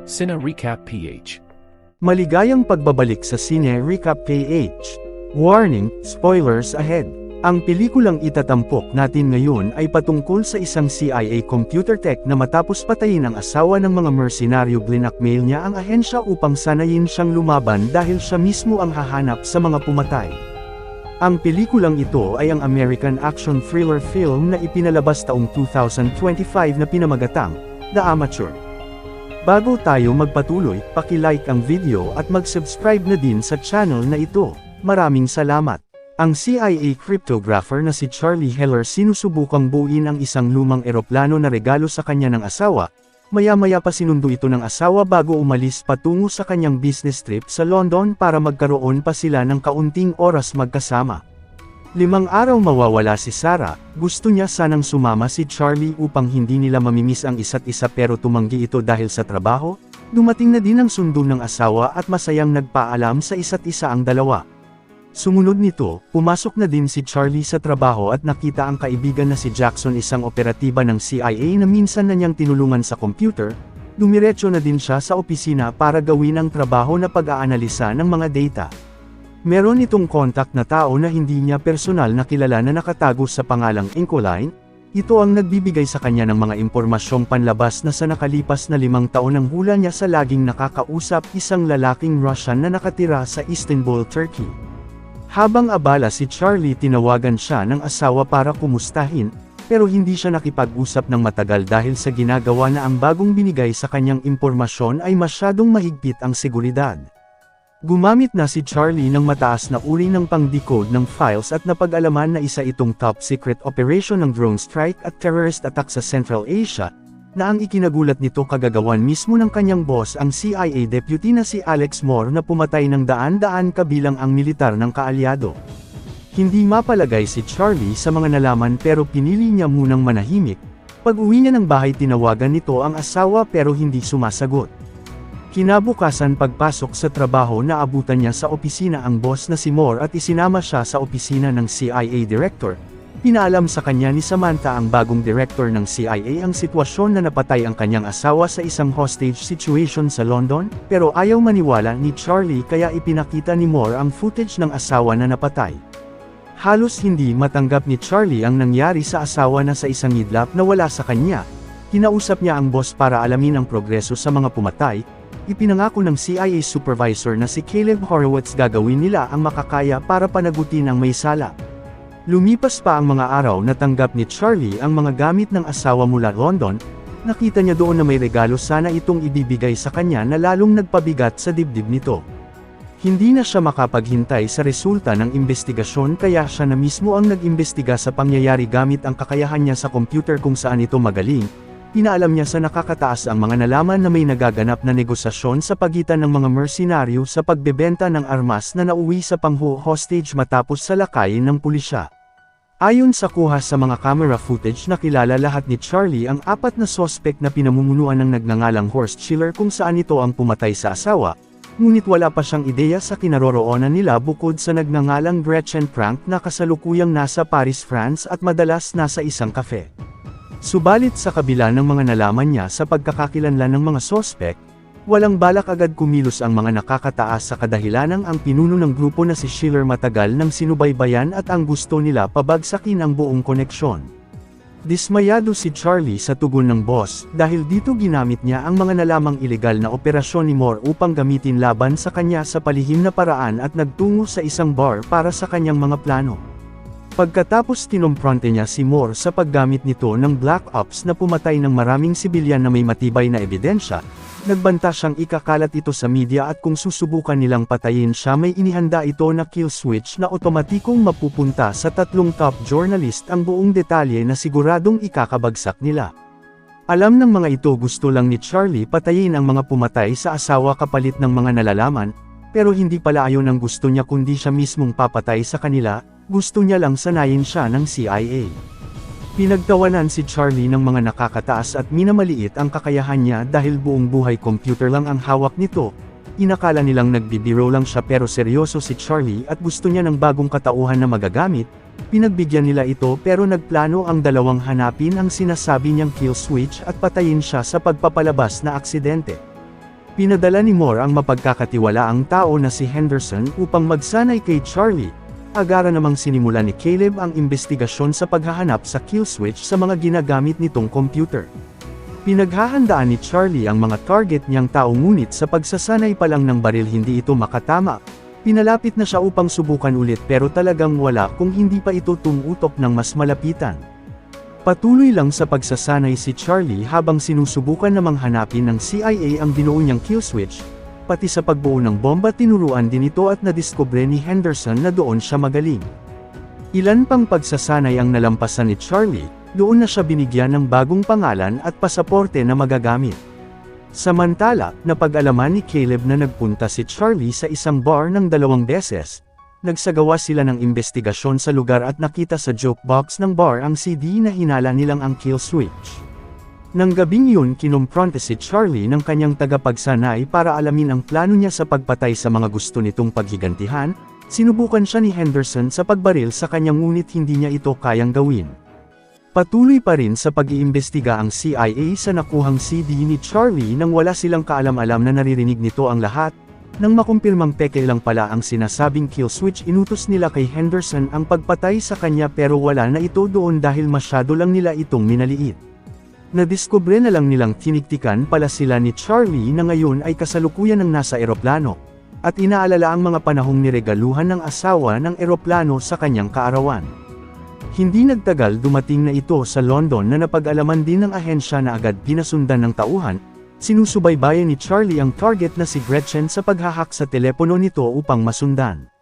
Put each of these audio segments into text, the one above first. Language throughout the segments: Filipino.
Cine Recap PH. Maligayang pagbabalik sa Cine Recap PH. Warning, spoilers ahead. Ang pelikulang itatampok natin ngayon ay patungkol sa isang CIA computer tech na matapos patayin ang asawa ng mga mersenaryo, blinakmail niya ang ahensya upang sanayin siyang lumaban dahil siya mismo ang hahanap sa mga pumatay. Ang pelikulang ito ay ang American action thriller film na ipinalabas taong 2025 na pinamagatang The Amateur. Bago tayo magpatuloy, paki-like ang video at mag-subscribe na din sa channel na ito. Maraming salamat. Ang CIA cryptographer na si Charlie Heller sinusubukang buuin ang isang lumang eroplano na regalo sa kanya ng asawa. Maya-maya pa sinundo ito ng asawa bago umalis patungo sa kanyang business trip sa London para magkaroon pa sila ng kaunting oras magkasama. 5 araw mawawala si Sarah. Gusto niya sanang sumama si Charlie upang hindi nila mamimiss ang isa't isa pero tumanggi ito dahil sa trabaho. Dumating na din ang sundo ng asawa at masayang nagpaalam sa isa't isa ang dalawa. Sumunod nito, pumasok na din si Charlie sa trabaho at nakita ang kaibigan na si Jackson, isang operatiba ng CIA na minsan na niyang tinulungan sa computer. Dumiretso na din siya sa opisina para gawin ang trabaho na pag-aanalisa ng mga data. Meron itong contact na tao na hindi niya personal na kilala na nakatago sa pangalang Incoline. Ito ang nagbibigay sa kanya ng mga impormasyong panlabas na sa nakalipas na 5 taon ng hula niya sa laging nakakausap isang lalaking Russian na nakatira sa Istanbul, Turkey. Habang abala si Charlie, tinawagan siya ng asawa para kumustahin, pero hindi siya nakipag-usap ng matagal dahil sa ginagawa na ang bagong binigay sa kanyang impormasyon ay masyadong mahigpit ang seguridad. Gumamit na si Charlie ng mataas na uri ng pang-decode ng files at napag-alaman na isa itong top-secret operation ng drone strike at terrorist attack sa Central Asia, na ang ikinagulat nito kagagawan mismo ng kanyang boss, ang CIA deputy na si Alex Moore, na pumatay ng daan-daan kabilang ang militar ng kaalyado. Hindi mapalagay si Charlie sa mga nalaman pero pinili niya munang manahimik. Pag-uwi niya ng bahay, tinawagan nito ang asawa pero hindi sumasagot. Kinabukasan, pagpasok sa trabaho, naabutan niya sa opisina ang boss na si Moore at isinama siya sa opisina ng CIA director. Pinaalam sa kanya ni Samantha, ang bagong director ng CIA, ang sitwasyon na napatay ang kanyang asawa sa isang hostage situation sa London, pero ayaw maniwala ni Charlie kaya ipinakita ni Moore ang footage ng asawa na napatay. Halos hindi matanggap ni Charlie ang nangyari sa asawa na sa isang idlap na wala sa kanya. Kinausap niya ang boss para alamin ang progreso sa mga pumatay. Ipinangako ng CIA supervisor na si Caleb Horowitz gagawin nila ang makakaya para panagutin ang may sala. Lumipas pa ang mga araw, natanggap ni Charlie ang mga gamit ng asawa mula London. Nakita niya doon na may regalo sana itong ibibigay sa kanya na lalong nagpabigat sa dibdib nito. Hindi na siya makapaghintay sa resulta ng investigasyon kaya siya na mismo ang nag-imbestiga sa pangyayari gamit ang kakayahan niya sa computer kung saan ito magaling. Pinaalam niya sa nakakataas ang mga nalaman na may nagaganap na negosasyon sa pagitan ng mga mersenaryo sa pagbebenta ng armas na nauwi sa pang-hostage matapos salakayin ng pulisya. Ayon sa kuha sa mga camera footage, nakilala lahat ni Charlie ang 4 na sospek na pinamumunuan ng nagngangalang Horst Schiller kung saan ito ang pumatay sa asawa, ngunit wala pa siyang ideya sa kinaroroonan nila bukod sa nagngangalang Gretchen Frank na kasalukuyang nasa Paris, France at madalas nasa isang cafe. Subalit sa kabila ng mga nalaman niya sa pagkakakilanlan ng mga sospek, walang balak agad kumilos ang mga nakakataas sa kadahilanang ang pinuno ng grupo na si Schiller matagal nang sinubaybayan at ang gusto nila pabagsakin ang buong koneksyon. Dismayado si Charlie sa tugon ng boss dahil dito ginamit niya ang mga nalamang ilegal na operasyon ni Moore upang gamitin laban sa kanya sa palihim na paraan at nagtungo sa isang bar para sa kanyang mga plano. Pagkatapos tinumpronte niya si Moore sa paggamit nito ng Black Ops na pumatay ng maraming sibilyan na may matibay na ebidensya, nagbanta siyang ikakalat ito sa media at kung susubukan nilang patayin siya, may inihanda ito na kill switch na otomatikong mapupunta sa 3 top journalist ang buong detalye na siguradong ikakabagsak nila. Alam ng mga ito gusto lang ni Charlie patayin ang mga pumatay sa asawa kapalit ng mga nalalaman, pero hindi pala ayon ang gusto niya kundi siya mismong papatay sa kanila. Gusto niya lang sanayin siya ng CIA. Pinagtawanan si Charlie ng mga nakakataas at minamaliit ang kakayahan niya dahil buong buhay computer lang ang hawak nito. Inakala nilang nagbibiro lang siya pero seryoso si Charlie at gusto niya ng bagong katauhan na magagamit. Pinagbigyan nila ito pero nagplano ang dalawang hanapin ang sinasabi niyang kill switch at patayin siya sa pagpapalabas na aksidente. Pinadala ni Moore ang mapagkakatiwalaang tao na si Henderson upang magsanay kay Charlie. Agara namang sinimula ni Caleb ang investigasyon sa paghahanap sa kill switch sa mga ginagamit nitong computer. Pinaghahandaan ni Charlie ang mga target niyang tao ngunit sa pagsasanay pa lang ng baril hindi ito makatama. Pinalapit na siya upang subukan ulit pero talagang wala kung hindi pa ito tumutok ng mas malapitan. Patuloy lang sa pagsasanay si Charlie habang sinusubukan namang hanapin ng CIA ang binuo niyang kill switch, pati sa pagbuo ng bomba tinuruan din ito at nadiskubre ni Henderson na doon siya magaling. Ilan pang pagsasanay ang nalampasan ni Charlie, doon na siya binigyan ng bagong pangalan at pasaporte na magagamit. Samantala, napag-alaman ni Caleb na nagpunta si Charlie sa isang bar ng 2 beses. Nagsagawa sila ng investigasyon sa lugar at nakita sa jukebox ng bar ang CD na hinala nilang ang kill switch. Nang gabing yun kinumpronte si Charlie ng kanyang tagapagsanay para alamin ang plano niya sa pagpatay sa mga gusto nitong paghigantihan. Sinubukan siya ni Henderson sa pagbaril sa kanyang ngunit hindi niya ito kayang gawin. Patuloy pa rin sa pag-iimbestiga ang CIA sa nakuhang CD ni Charlie nang wala silang kaalam-alam na naririnig nito ang lahat. Nang makumpirmang peke lang pala ang sinasabing kill switch inutos nila kay Henderson ang pagpatay sa kanya pero wala na ito doon dahil masyado lang nila itong minaliit. Nadiskubre na lang nilang tiniktikan pala sila ni Charlie na ngayon ay kasalukuyan ng nasa eroplano, at inaalala ang mga panahong niregaluhan ng asawa ng eroplano sa kanyang kaarawan. Hindi nagtagal dumating na ito sa London na napag-alaman din ng ahensya na agad pinasundan ng tauhan. Sinusubaybayan ni Charlie ang target na si Gretchen sa paghahak sa telepono nito upang masundan.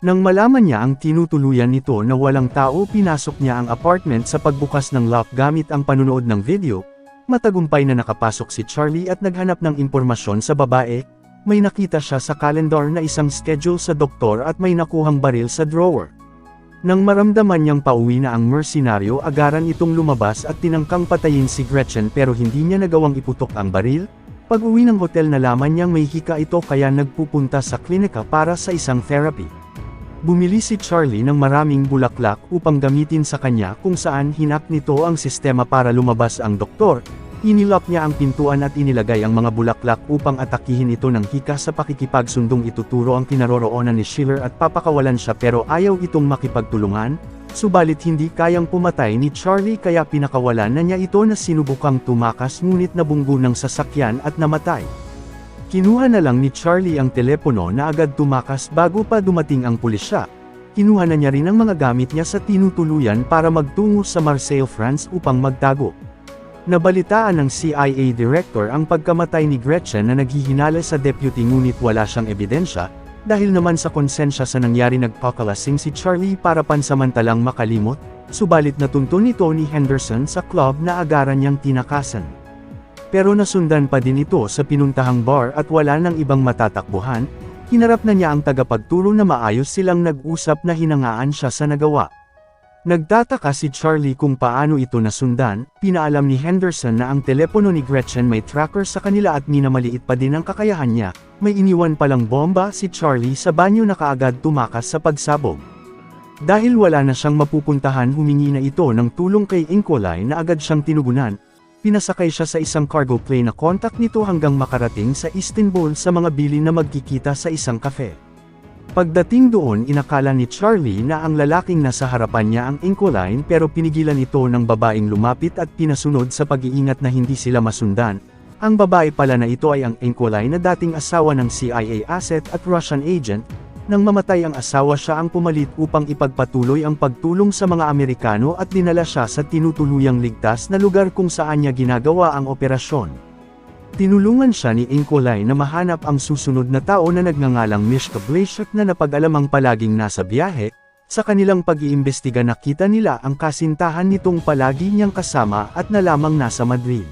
Nang malaman niya ang tinutuluyan nito na walang tao pinasok niya ang apartment sa pagbukas ng lock gamit ang panunood ng video. Matagumpay na nakapasok si Charlie at naghanap ng impormasyon sa babae. May nakita siya sa kalendar na isang schedule sa doktor at may nakuhang baril sa drawer. Nang maramdaman niyang pauwi na ang mersenaryo agaran itong lumabas at tinangkang patayin si Gretchen pero hindi niya nagawang iputok ang baril. Pag-uwi ng hotel nalaman niyang may hika ito kaya nagpupunta sa klinika para sa isang therapy. Bumili si Charlie ng maraming bulaklak upang gamitin sa kanya kung saan hinak nito ang sistema para lumabas ang doktor. Inilock niya ang pintuan at inilagay ang mga bulaklak upang atakihin ito ng hika sa pakikipagsundong ituturo ang kinaroroonan ni Schiller at papakawalan siya pero ayaw itong makipagtulungan, subalit hindi kayang pumatay ni Charlie kaya pinakawalan na niya ito na sinubukang tumakas ngunit nabunggo ng sasakyan at namatay. Kinuha na lang ni Charlie ang telepono na agad tumakas bago pa dumating ang pulisya. Kinuha na niya rin ang mga gamit niya sa tinutuluyan para magtungo sa Marseille, France upang magtago. Nabalitaan ng CIA Director ang pagkamatay ni Gretchen na naghihinala sa deputy ngunit wala siyang ebidensya, dahil naman sa konsensya sa nangyari nagpakalasing si Charlie para pansamantalang makalimot, subalit natuntun nito ni Henderson sa club na agaran niyang tinakasan. Pero nasundan pa din ito sa pinuntahang bar at wala nang ibang matatakbuhan, hinarap na niya ang tagapagturo na maayos silang nag-usap na hinangaan siya sa nagawa. Nagtataka si Charlie kung paano ito nasundan. Pinaalam ni Henderson na ang telepono ni Gretchen may tracker sa kanila at minamaliit pa din ang kakayahan niya. May iniwan palang bomba si Charlie sa banyo na kaagad tumakas sa pagsabog. Dahil wala na siyang mapupuntahan humingi na ito ng tulong kay Incolai na agad siyang tinugunan. Pinasakay siya sa isang cargo plane na kontak nito hanggang makarating sa Istanbul sa mga bilin na magkikita sa isang cafe. Pagdating doon inakala ni Charlie na ang lalaking nasa harapan niya ang Incolai pero pinigilan ito ng babaeng lumapit at pinasunod sa pag-iingat na hindi sila masundan. Ang babae pala na ito ay ang Incolai na dating asawa ng CIA asset at Russian agent. Nang mamatay ang asawa siya ang pumalit upang ipagpatuloy ang pagtulong sa mga Amerikano at dinala siya sa tinutuluyang ligtas na lugar kung saan niya ginagawa ang operasyon. Tinulungan siya ni Incolai na mahanap ang susunod na tao na nagngangalang Mishka Blazek na napag-alamang palaging nasa biyahe. Sa kanilang pag-iimbestiga nakita nila ang kasintahan nitong palagi niyang kasama at na lamang nasa Madrid.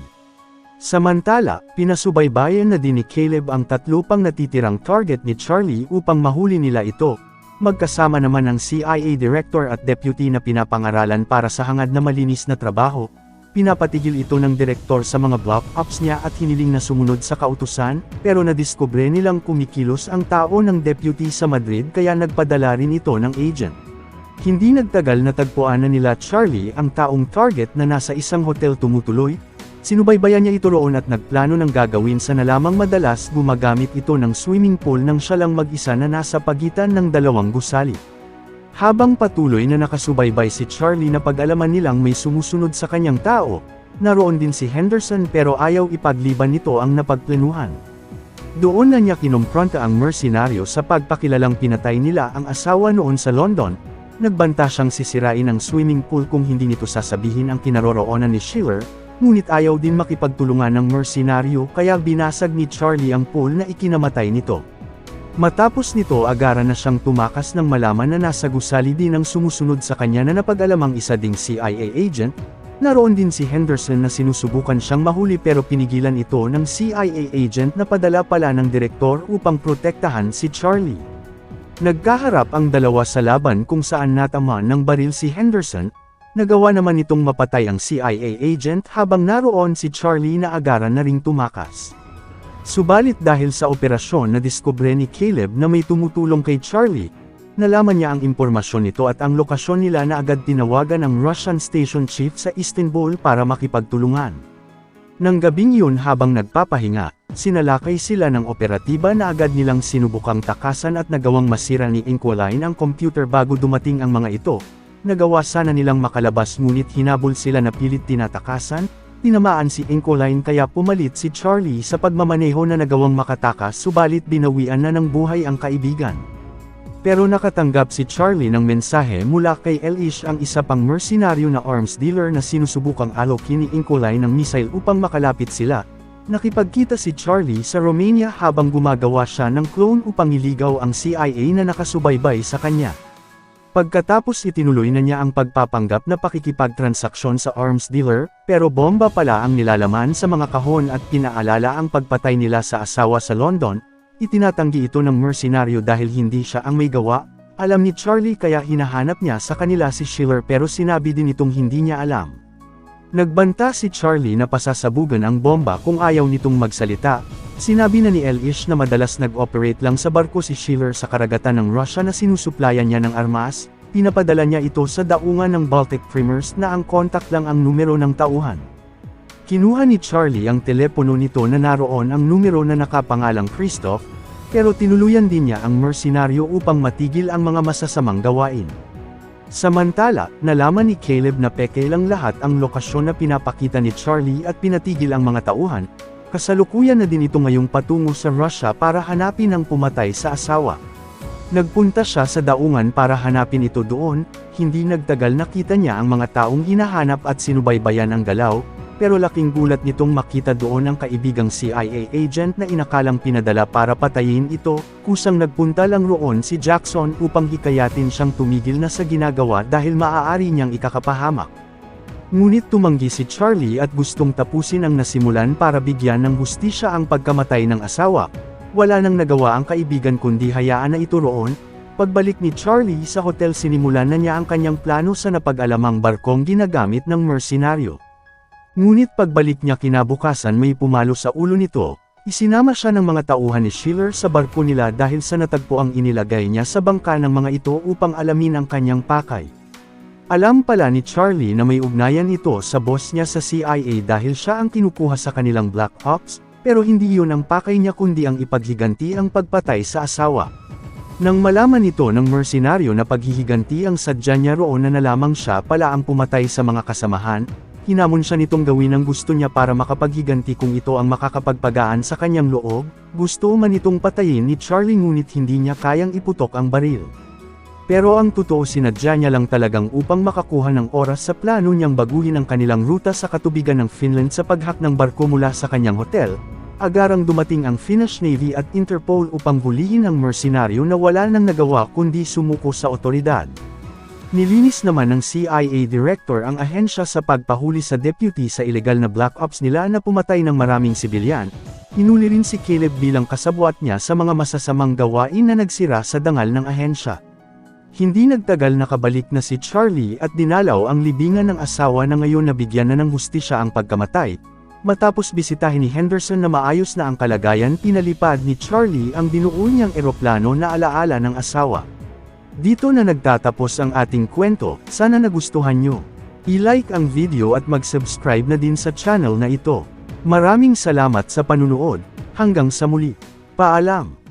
Samantala, pinasubaybayan na din ni Caleb ang 3 pang natitirang target ni Charlie upang mahuli nila ito. Magkasama naman ang CIA Director at Deputy na pinapangaralan para sa hangad na malinis na trabaho. Pinapatigil ito ng direktor sa mga block ups niya at hiniling na sumunod sa kautusan, pero nadiskubre nilang kumikilos ang tao ng deputy sa Madrid kaya nagpadala rin ito ng agent. Hindi nagtagal natagpuan na nila Charlie ang taong target na nasa isang hotel tumutuloy. Sinubaybayan niya ito roon at nagplano ng gagawin sa na lamang madalas gumagamit ito ng swimming pool nang siya lang mag-isa na nasa pagitan ng dalawang gusali. Habang patuloy na nakasubaybay si Charlie na pag-alaman nilang may sumusunod sa kanyang tao, naroon din si Henderson pero ayaw ipagliban nito ang napagplanuhan. Doon na niya kinompronta ang mersenaryo sa pagpakilalang pinatay nila ang asawa noon sa London. Nagbanta siyang sisirain ang swimming pool kung hindi nito sasabihin ang kinaroroonan ni Schiller, ngunit ayaw din makipagtulungan ng mersenaryo kaya binasag ni Charlie ang pool na ikinamatay nito. Matapos nito agaran na siyang tumakas nang malaman na nasa gusali din ang sumusunod sa kanya na napag-alamang isa ding CIA agent. Naroon din si Henderson na sinusubukan siyang mahuli pero pinigilan ito ng CIA agent na padala pala ng direktor upang protektahan si Charlie. Nagkaharap ang dalawa sa laban kung saan natamaan ng baril si Henderson. Nagawa naman itong mapatay ang CIA agent habang naroon si Charlie na agaran na ring tumakas. Subalit dahil sa operasyon na diskubre ni Caleb na may tumutulong kay Charlie, nalaman niya ang impormasyon nito at ang lokasyon nila na agad tinawagan ng Russian Station Chief sa Istanbul para makipagtulungan. Nang gabing yun habang nagpapahinga, sinalakay sila ng operatiba na agad nilang sinubukang takasan at nagawang masira ni Inqualine ang computer bago dumating ang mga ito. Nagawa sana nilang makalabas ngunit hinabol sila na pilit tinatakasan, tinamaan si Inqualine kaya pumalit si Charlie sa pagmamaneho na nagawang makatakas subalit binawian na ng buhay ang kaibigan. Pero nakatanggap si Charlie ng mensahe mula kay Elish ang isa pang mersenaryo na arms dealer na sinusubukang alokin ni Inqualine ng missile upang makalapit sila. Nakipagkita si Charlie sa Romania habang gumagawa siya ng clone upang iligaw ang CIA na nakasubaybay sa kanya. Pagkatapos itinuloy na niya ang pagpapanggap na pakikipagtransaksyon sa arms dealer, pero bomba pala ang nilalaman sa mga kahon at pinaalala ang pagpatay nila sa asawa sa London. Itinatanggi ito ng mersenaryo dahil hindi siya ang may gawa. Alam ni Charlie kaya hinahanap niya sa kanila si Schiller pero sinabi din itong hindi niya alam. Nagbanta si Charlie na pasasabugan ang bomba kung ayaw nitong magsalita. Sinabi na ni Elish na madalas nag-operate lang sa barko si Schiller sa karagatan ng Russia na sinusuplayan niya ng armas, pinapadala niya ito sa daungan ng Baltic Primers na ang kontak lang ang numero ng tauhan. Kinuha ni Charlie ang telepono nito na naroon ang numero na nakapangalang Christoph, pero tinuluyan din niya ang mersenaryo upang matigil ang mga masasamang gawain. Samantala, nalaman ni Caleb na peke lang lahat ang lokasyon na pinapakita ni Charlie at pinatigil ang mga tauhan. Kasalukuyan na din ito ngayong patungo sa Russia para hanapin ang pumatay sa asawa. Nagpunta siya sa daungan para hanapin ito doon, hindi nagtagal nakita niya ang mga taong hinahanap at sinubaybayan ang galaw, pero laking gulat nitong makita doon ang kaibigang CIA agent na inakalang pinadala para patayin ito, kusang nagpunta lang roon si Jackson upang hikayatin siyang tumigil na sa ginagawa dahil maaari niyang ikakapahamak. Ngunit tumanggi si Charlie at gustong tapusin ang nasimulan para bigyan ng hustisya ang pagkamatay ng asawa. Wala nang nagawa ang kaibigan kundi hayaan na ito roon. Pagbalik ni Charlie sa hotel sinimulan na niya ang kanyang plano sa napag-alamang barkong ginagamit ng mersenaryo. Ngunit pagbalik niya kinabukasan may pumalo sa ulo nito, isinama siya ng mga tauhan ni Schiller sa barko nila dahil sa natagpuang inilagay niya sa bangka ng mga ito upang alamin ang kanyang pakay. Alam pala ni Charlie na may ugnayan ito sa boss niya sa CIA dahil siya ang kinukuha sa kanilang Black Ops, pero hindi yun ang pakay niya kundi ang ipaghiganti ang pagpatay sa asawa. Nang malaman ito ng mersenaryo na paghihiganti ang sadya niya roon na nalamang siya pala ang pumatay sa mga kasamahan, hinamon siya nitong gawin ang gusto niya para makapaghiganti kung ito ang makakapagpagaan sa kanyang loob. Gusto man itong patayin ni Charlie ngunit hindi niya kayang iputok ang baril. Pero ang totoo sinadya niya lang talagang upang makakuha ng oras sa plano niyang baguhin ang kanilang ruta sa katubigan ng Finland sa paghak ng barko mula sa kanyang hotel. Agarang dumating ang Finnish Navy at Interpol upang hulihin ang mersenaryo na wala nang nagawa kundi sumuko sa otoridad. Nilinis naman ng CIA Director ang ahensya sa pagpahuli sa deputy sa ilegal na Black Ops nila na pumatay ng maraming sibilyan. Hinuli rin si Caleb bilang kasabwat niya sa mga masasamang gawain na nagsira sa dangal ng ahensya. Hindi nagtagal nakabalik na si Charlie at dinalaw ang libingan ng asawa na ngayon nabigyan na ng hustisya ang pagkamatay. Matapos bisitahin ni Henderson na maayos na ang kalagayan, pinalipad ni Charlie ang binuo niyang eroplano na alaala ng asawa. Dito na nagtatapos ang ating kwento, sana nagustuhan nyo. I-like ang video at mag-subscribe na din sa channel na ito. Maraming salamat sa panunood. Hanggang sa muli. Paalam.